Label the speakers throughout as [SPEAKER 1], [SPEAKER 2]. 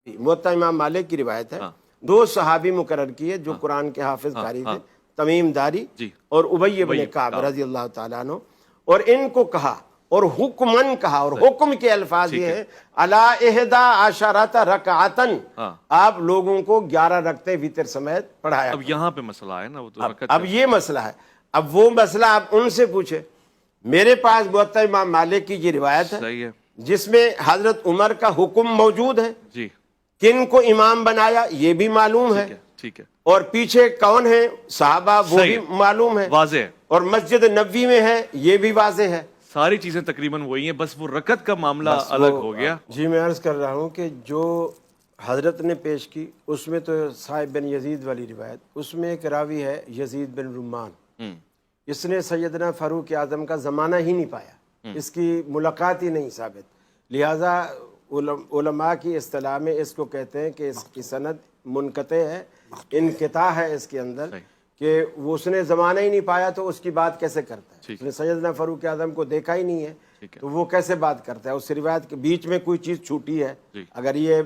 [SPEAKER 1] मुवत्ता इमाम मालिक की रिवायत है, दो सहाबी मुकर्रर किए जो कुरान के हाफिज कारी थे, तमीम दारी और उबई इब्न काब रज़ी अल्लाह ताला अन्हु, और इनको कहा और हुक्मन कहा, और हुक्म के अल्फाज ये है अला इहदा अशरत रकअतन, आप लोगों को 11 रकते वितर समेत पढ़ाया।
[SPEAKER 2] अब यहाँ पे मसला है ना, वो तो
[SPEAKER 1] अब ये मसला है। अब वो मसला आप उनसे पूछे। मेरे पास मुवत्ता इमाम मालिक की ये रिवायत है जिसमें हजरत उमर का हुक्म मौजूद है
[SPEAKER 2] जी,
[SPEAKER 1] किन को इमाम बनाया ये भी मालूम है,
[SPEAKER 2] ठीक है,
[SPEAKER 1] और पीछे कौन है सहाबा वो भी मालूम है,
[SPEAKER 2] वाज़ेह है,
[SPEAKER 1] और मस्जिद नबवी में है ये भी वाज़ेह है।
[SPEAKER 2] सारी चीजें तकरीबन वही हैं, बस वो रकत का मामला अलग हो गया।
[SPEAKER 1] जी मैं अर्ज कर रहा हूँ कि जो हजरत ने पेश की उसमें तो साहिब बिन यजीद वाली रिवायत, उसमें एक रावी है यजीद बिन रुमान, इसने सैयदना फारूक आजम का ज़माना ही नहीं पाया, इसकी मुलाकात ही नहीं साबित, लिहाजा उलमा की इस्तिलाह में इसको कहते हैं कि इसकी सनद मुनक़ते है, इनक़िता है इसके अंदर, कि वो उसने ज़माना ही नहीं पाया तो उसकी बात कैसे करता है। उसने सैयदना फारूक आजम को देखा ही नहीं है तो वो कैसे बात करता है। उस रिवायत के बीच में कोई चीज़ छूटी है, अगर ये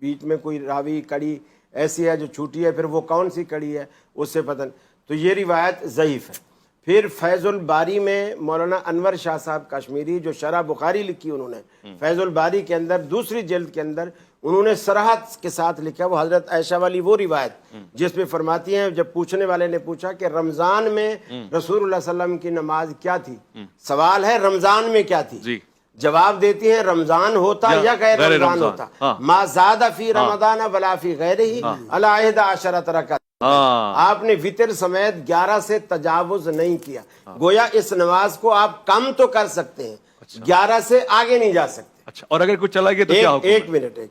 [SPEAKER 1] बीच में कोई रावी कड़ी ऐसी है जो छूटी है, फिर वो कौन सी कड़ी है उससे पता नहीं, तो ये रिवायत ज़ईफ़ है। फिर फैज़ुल बारी में मौलाना अनवर शाह साहब कश्मीरी जो शरह बुखारी लिखी उन्होंने, फैज़ुल बारी के अंदर दूसरी जिल्द के अंदर उन्होंने सराहत के साथ लिखा, वो हज़रत आयशा वाली वो रिवायत जिसमें फरमाती हैं जब पूछने वाले ने पूछा कि रमज़ान में रसूलुल्लाह सल्लल्लाहु अलैहि वसल्लम की नमाज क्या थी, सवाल है रमज़ान में क्या थी, जवाब देती है रमज़ान होता या गैर रमज़ान होता, मा ज़ादा फी रमज़ान वला फी गैरिही अला इहदा अशरत रकअत, आपने वितर समेत 11 से तजावुज नहीं किया, गोया इस नमाज को आप कम तो कर सकते हैं, 11 से आगे नहीं जा सकते।
[SPEAKER 2] अच्छा, और अगर कुछ चला गया तो क्या होगा?
[SPEAKER 1] एक मिनट,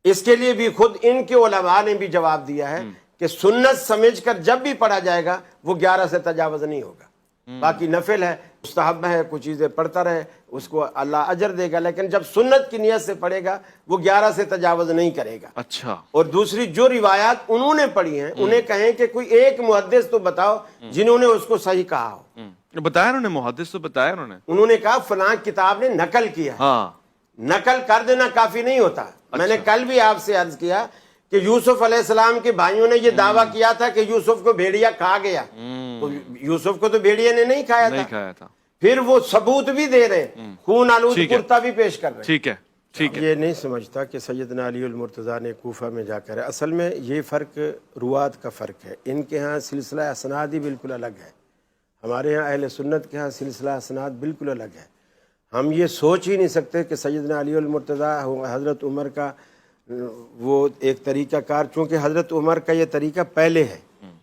[SPEAKER 1] इसके लिए भी खुद इनके उलमा ने भी जवाब दिया है कि सुन्नत समझकर जब भी पढ़ा जाएगा वो 11 से तजावुज नहीं होगा, बाकी नफिल है, मुस्तहब है, कुछ चीजें पढ़ता रहे उसको अल्लाह अजर देगा, लेकिन जब सुन्नत की नियत से पढ़ेगा वो 11 से तजावुज नहीं करेगा।
[SPEAKER 2] अच्छा,
[SPEAKER 1] और दूसरी जो रिवायात उन्होंने पढ़ी हैं उन्हें कहें कि कोई एक मुहद्दिस तो बताओ जिन्होंने उसको सही कहा हो।
[SPEAKER 2] बताया उन्होंने, मुहद्दिस तो बताया
[SPEAKER 1] उन्होंने कहा फलां किताब ने नकल किया।
[SPEAKER 2] हाँ,
[SPEAKER 1] नकल कर देना काफी नहीं होता। मैंने कल भी आपसे अर्ज किया कि यूसुफ अलैहिस्सलाम के भाइयों ने ये दावा किया था कि यूसुफ को भेड़िया खा गया, तो यूसुफ को तो भेड़िया ने नहीं खाया था। फिर वो सबूत भी दे रहे, खून आलूद कुर्ता भी पेश कर रहे।
[SPEAKER 2] ठीक है, ठीक है।
[SPEAKER 1] ये नहीं समझता कि सैयदना अली अल मुर्तज़ा ने कूफा में जाकर, असल में ये फ़र्क रुवात का फ़र्क है। इनके यहाँ सिलसिला असनाद ही बिल्कुल अलग है, हमारे यहाँ अहले सुन्नत के यहाँ सिलसिला असनाद बिल्कुल अलग है। हम ये सोच ही नहीं सकते कि सैयदना अली अल मुर्तज़ा हज़रत उमर का वो एक तरीक़ा कार, चूँकि हज़रत उमर का ये तरीक़ा पहले है,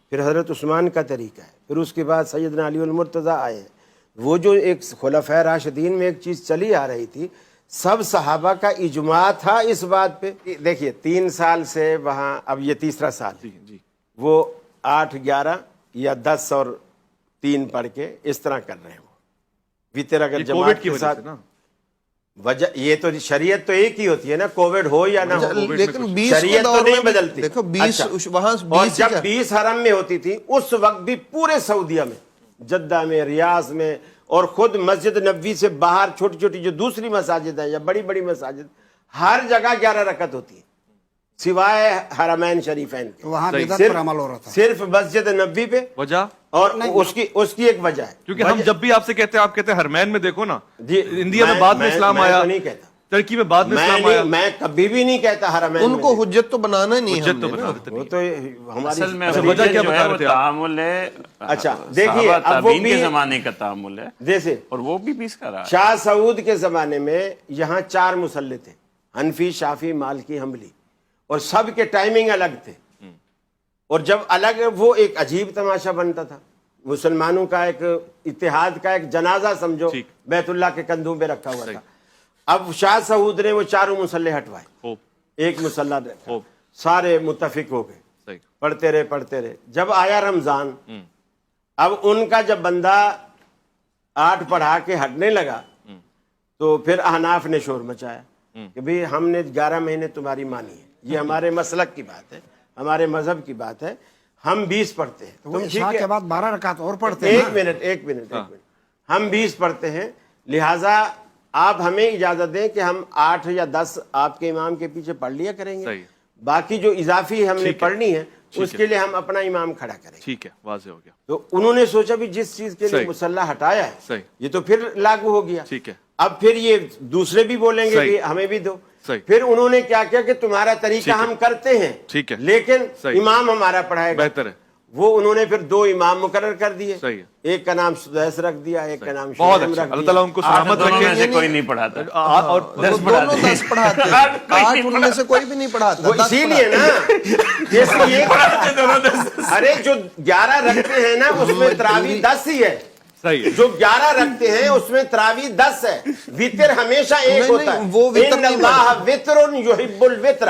[SPEAKER 1] फिर हज़रत उस्मान का तरीक़ा है, फिर उसके बाद सैयदना अली अल मुर्तज़ा आए। वो जो एक खुलफ़ाए राशिदीन में एक चीज़ चली आ रही थी, सब सहाबा का इजमा था इस बात पे। देखिए 3 साल से वहाँ, अब ये तीसरा साल है, वो 8, 11 या 10 और 3 पढ़ के इस तरह कर रहे हैं। वो वितर अगर जमात के साथ वजह, ये तो शरीयत तो एक ही होती है ना, कोविड हो या ना हो,
[SPEAKER 3] लेकिन 20
[SPEAKER 1] शरीयत तो नहीं बदलती।
[SPEAKER 3] देखो 20 वहां
[SPEAKER 1] और जब 20 हरम में होती थी उस वक्त भी पूरे सऊदिया में, जद्दा में, रियाज में, और खुद मस्जिद नबवी से बाहर छोटी छोटी जो दूसरी मसाजिद है या बड़ी बड़ी मसाजिद, हर जगह 11 रकत होती है सिवाय हरमैन शरीफैन के।
[SPEAKER 4] वहाँ बिदअत पर अमल हो रहा था
[SPEAKER 1] सिर्फ मस्जिद नबवी पे
[SPEAKER 2] वजह,
[SPEAKER 1] और उसकी एक वजह है,
[SPEAKER 2] क्योंकि हम जब भी आपसे कहते हैं, आप कहते हैं हरमैन में देखो ना,
[SPEAKER 1] जी
[SPEAKER 2] इंडिया में बाद में इस्लाम आया,
[SPEAKER 1] नहीं कहता,
[SPEAKER 2] टर्की में बाद में इस्लाम आया,
[SPEAKER 1] मैं कभी भी नहीं कहता हरमैन।
[SPEAKER 3] उनको हुज्जत तो बनाना नहीं है,
[SPEAKER 1] वो तो हमारी
[SPEAKER 2] वजह क्या बता रहे थे?
[SPEAKER 5] तामुल है।
[SPEAKER 1] अच्छा देखिए, अब वो भी
[SPEAKER 5] जमाने का तामुल है,
[SPEAKER 1] जैसे,
[SPEAKER 5] और वो भी 20 का रहा है।
[SPEAKER 1] शाह सऊद के जमाने में यहाँ 4 मुसल्ले थे, हनफी, शाफी, मालिकी, हम्बली, और सब के टाइमिंग अलग थे। और जब अलग, वो एक अजीब तमाशा बनता था, मुसलमानों का एक इत्तेहाद का एक जनाजा समझो बैतुल्लाह के कंधों पे रखा हुआ था। अब शाह सऊद ने वो 4 मुसल्ले हटवाए, एक मुसल्ला सारे मुत्तफिक हो गए, पढ़ते रहे। जब आया रमजान, अब उनका जब बंदा 8 पढ़ा के हटने लगा तो फिर अहनाफ ने शोर मचाया कि भाई हमने 11 महीने तुम्हारी मानी है, ये हमारे मसलक की बात है, हमारे मजहब की बात है, हम 20 पढ़ते हैं,
[SPEAKER 4] तुम ठीक है, के बाद 12 रकात और पढ़ते हैं।
[SPEAKER 1] एक मिनट, हम 20 पढ़ते हैं, लिहाजा آپ ہمیں اجازت دیں کہ ہم 8 یا 10 آپ کے امام کے پیچھے پڑھ لیا کریں گے,
[SPEAKER 2] صحیح.
[SPEAKER 1] باقی جو اضافی ہم نے
[SPEAKER 2] ٹھیک ہے.
[SPEAKER 1] پڑھنی ہے
[SPEAKER 2] ٹھیک
[SPEAKER 1] اس
[SPEAKER 2] ہے.
[SPEAKER 1] کے لیے ہم اپنا امام کھڑا کریں گے.
[SPEAKER 2] ٹھیک ہے, واضح ہو گیا.
[SPEAKER 1] تو انہوں نے سوچا بھی جس چیز کے لیے
[SPEAKER 2] صحیح.
[SPEAKER 1] مصلی ہٹایا ہے
[SPEAKER 2] صحیح.
[SPEAKER 1] یہ تو پھر لاگو ہو گیا.
[SPEAKER 2] ٹھیک ہے.
[SPEAKER 1] اب پھر یہ دوسرے بھی بولیں گے
[SPEAKER 2] صحیح.
[SPEAKER 1] کہ ہمیں بھی دو.
[SPEAKER 2] صحیح.
[SPEAKER 1] پھر انہوں نے کیا کیا کہ تمہارا طریقہ
[SPEAKER 2] ٹھیک ہے.
[SPEAKER 1] ہم کرتے ہیں,
[SPEAKER 2] ٹھیک ہے.
[SPEAKER 1] لیکن
[SPEAKER 2] صحیح.
[SPEAKER 1] امام ہمارا پڑھائے گا.
[SPEAKER 2] بہتر ہے.
[SPEAKER 1] وہ انہوں نے پھر 2 امام مقرر کر دیے.
[SPEAKER 2] صحیح ہے.
[SPEAKER 1] ایک کا نام سدیس رکھ دیا, ایک کا نام
[SPEAKER 2] بہت
[SPEAKER 1] شیم
[SPEAKER 2] اچھا,
[SPEAKER 1] رکھ
[SPEAKER 2] اللہ
[SPEAKER 1] دیا.
[SPEAKER 2] تعالیٰ ان کو سلامت
[SPEAKER 5] دونوں میں
[SPEAKER 2] رکھے.
[SPEAKER 5] سے کوئی نہیں پڑھاتا.
[SPEAKER 2] اور
[SPEAKER 3] دونوں 10 پڑھاتے ہیں, 8 ان میں سے کوئی بھی نہیں پڑھاتا.
[SPEAKER 1] وہ اسی لیے نا جیسے یہ ارے جو 11 رکھتے ہیں نا اس میں تراویح 10 ہی ہے.
[SPEAKER 2] صحیح ہے.
[SPEAKER 1] جو 11 رکھتے ہیں اس میں تراویح 10 ہے. وطر ہمیشہ ایک
[SPEAKER 3] نہیں،
[SPEAKER 1] ہوتا ہے.
[SPEAKER 3] وہ وطر
[SPEAKER 1] ان
[SPEAKER 3] نہیں
[SPEAKER 1] اللہ وطر یحب الوطر.